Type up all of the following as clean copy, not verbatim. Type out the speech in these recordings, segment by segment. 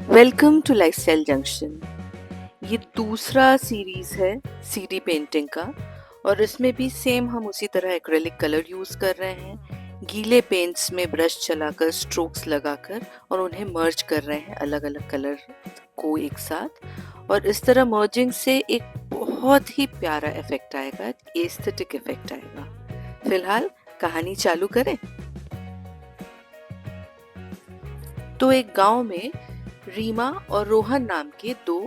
Welcome to lifestyle junction. ये दूसरा series है सीडी पेंटिंग का और इसमें भी सेम हम उसी तरह एक्रेलिक कलर यूज कर रहे हैं। गीले पेंट्स में ब्रश चलाकर स्ट्रोक्स लगाकर और उन्हें मर्ज कर रहे हैं अलग अलग कलर को एक साथ, और इस तरह मर्जिंग से एक बहुत ही प्यारा इफेक्ट आएगा, एक एस्थेटिक इफेक्ट आएगा। फिलहाल कहानी चालू करें। तो एक गांव में रीमा और रोहन नाम के दो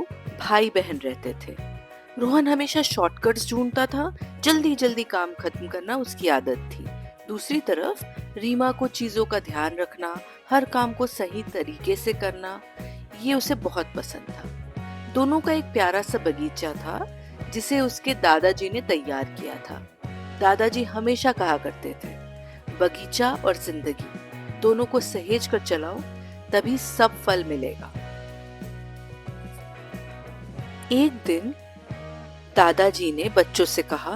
भाई बहन रहते थे। रोहन हमेशा शॉर्टकट्स ढूंढता था, जल्दी जल्दी काम खत्म करना उसकी आदत थी। दूसरी तरफ रीमा को चीजों का ध्यान रखना, हर काम को सही तरीके से करना, ये उसे बहुत पसंद था। दोनों का एक प्यारा सा बगीचा था जिसे उसके दादाजी ने तैयार किया था। दादाजी हमेशा कहा करते थे, बगीचा और जिंदगी दोनों को सहेज कर चलाओ, तभी सब फल मिलेगा। एक दिन दादाजी ने बच्चों से कहा,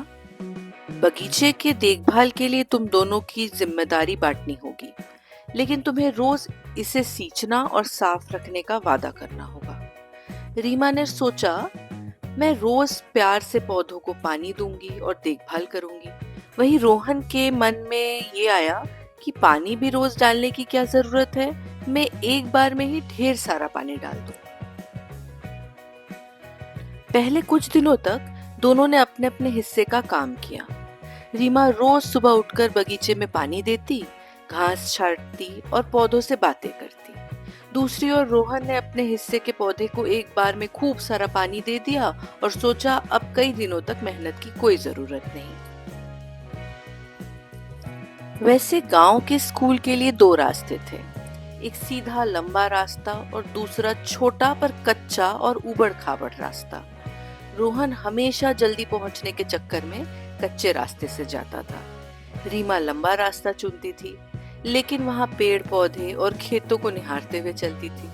बगीचे के देखभाल के लिए तुम दोनों की जिम्मेदारी बांटनी होगी, लेकिन तुम्हें रोज इसे सींचना और साफ रखने का वादा करना होगा। रीमा ने सोचा, मैं रोज प्यार से पौधों को पानी दूंगी और देखभाल करूंगी। वहीं रोहन के मन में ये आया कि पानी भी रोज डालने की क्या जरूरत है, मैं एक बार में ही ढेर सारा पानी डाल दूं। पहले कुछ दिनों तक दोनों ने अपने अपने हिस्से का काम किया। रीमा रोज सुबह उठकर बगीचे में पानी देती, घास छांटती और पौधों से बातें करती। दूसरी ओर रोहन ने अपने हिस्से के पौधे को एक बार में खूब सारा पानी दे दिया और सोचा अब कई दिनों तक मेहनत की कोई जरूरत नहीं। वैसे गांव के स्कूल के लिए दो रास्ते थे, एक सीधा लंबा रास्ता और दूसरा छोटा पर कच्चा और उबड़ खाबड़ रास्ता। रोहन हमेशा जल्दी पहुंचने के चक्कर में कच्चे रास्ते से जाता था। रीमा लंबा रास्ता चुनती थी, लेकिन वहां पेड़ पौधे और खेतों को निहारते हुए चलती थी।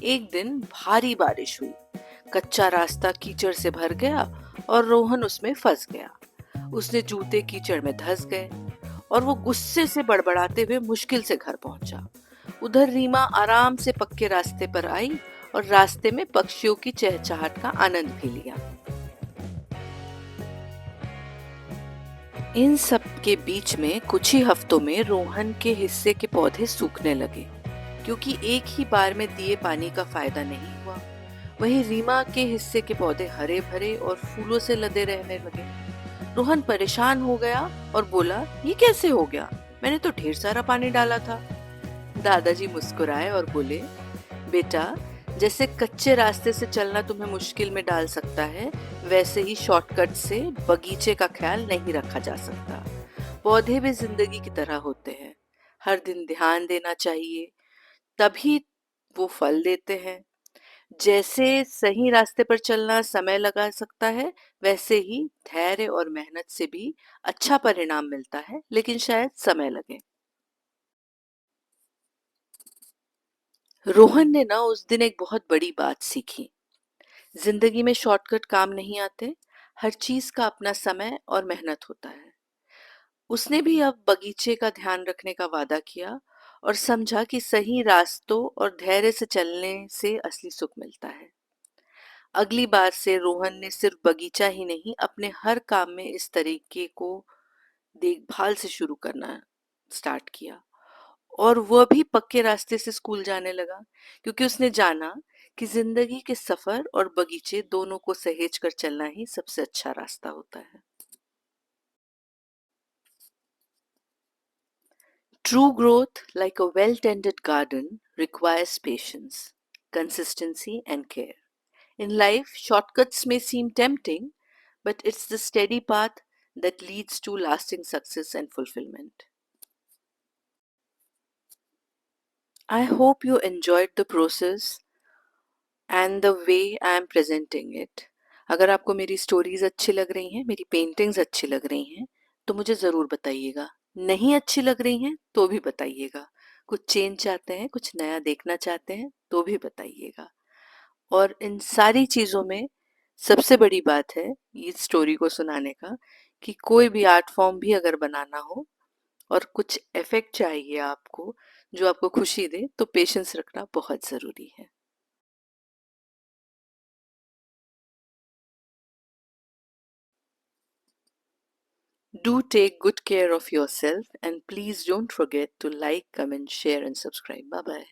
एक दिन भारी बारिश हुई, कच्चा रास्ता कीचड़ से भर गया और रोहन उसमें फंस गया। उसने जूते कीचड़ में धंस गए और वो गुस्से से बड़बड़ाते हुए मुश्किल से घर पहुंचा। उधर रीमा आराम से पक्के रास्ते पर आई और रास्ते में पक्षियों की चहचहाट का आनंद भी लिया। इन सब के बीच में कुछ ही हफ्तों में रोहन के हिस्से के पौधे सूखने लगे, क्योंकि एक ही बार में दिए पानी का फायदा नहीं हुआ। वहीं रीमा के हिस्से के पौधे हरे भरे और फूलों से लदे रहने लगे। रोहन परेशान हो गया और बोला, ये कैसे हो गया, मैंने तो ढेर सारा पानी डाला था। दादाजी मुस्कुराए और बोले, बेटा, जैसे कच्चे रास्ते से चलना तुम्हें मुश्किल में डाल सकता है, वैसे ही शॉर्टकट से बगीचे का ख्याल नहीं रखा जा सकता। पौधे भी जिंदगी की तरह होते हैं, हर दिन ध्यान देना चाहिए, तभी वो फल देते हैं। जैसे सही रास्ते पर चलना समय लगा सकता है, वैसे ही धैर्य और मेहनत से भी अच्छा परिणाम मिलता है, लेकिन शायद समय लगे। रोहन ने ना उस दिन एक बहुत बड़ी बात सीखी। जिंदगी में शॉर्टकट काम नहीं आते, हर चीज का अपना समय और मेहनत होता है। उसने भी अब बगीचे का ध्यान रखने का वादा किया और समझा कि सही रास्तों और धैर्य से चलने से असली सुख मिलता है। अगली बार से रोहन ने सिर्फ बगीचा ही नहीं, अपने हर काम में इस तरीके को देखभाल से शुरू करना स्टार्ट किया, और वह भी पक्के रास्ते से स्कूल जाने लगा, क्योंकि उसने जाना कि जिंदगी के सफर और बगीचे दोनों को सहेज कर चलना ही सबसे अच्छा रास्ता होता है। True growth, like a well tended garden, requires patience, consistency, and care. In life, shortcuts may seem tempting, but it's the steady path that leads to lasting success and fulfillment. I hope you enjoyed the process and the way I am presenting it. अगर आपको मेरी stories अच्छी लग रही हैं, मेरी paintings अच्छी लग रही हैं, तो मुझे ज़रूर बताइएगा। नहीं अच्छी लग रही हैं तो भी बताइएगा। कुछ चेंज चाहते हैं, कुछ नया देखना चाहते हैं तो भी बताइएगा। और इन सारी चीज़ों में सबसे बड़ी बात है इस स्टोरी को सुनाने का, कि कोई भी आर्ट फॉर्म भी अगर बनाना हो और कुछ इफेक्ट चाहिए आपको जो आपको खुशी दे, तो पेशेंस रखना बहुत ज़रूरी है। Do take good care of yourself and please don't forget to like, comment, share and subscribe. Bye bye.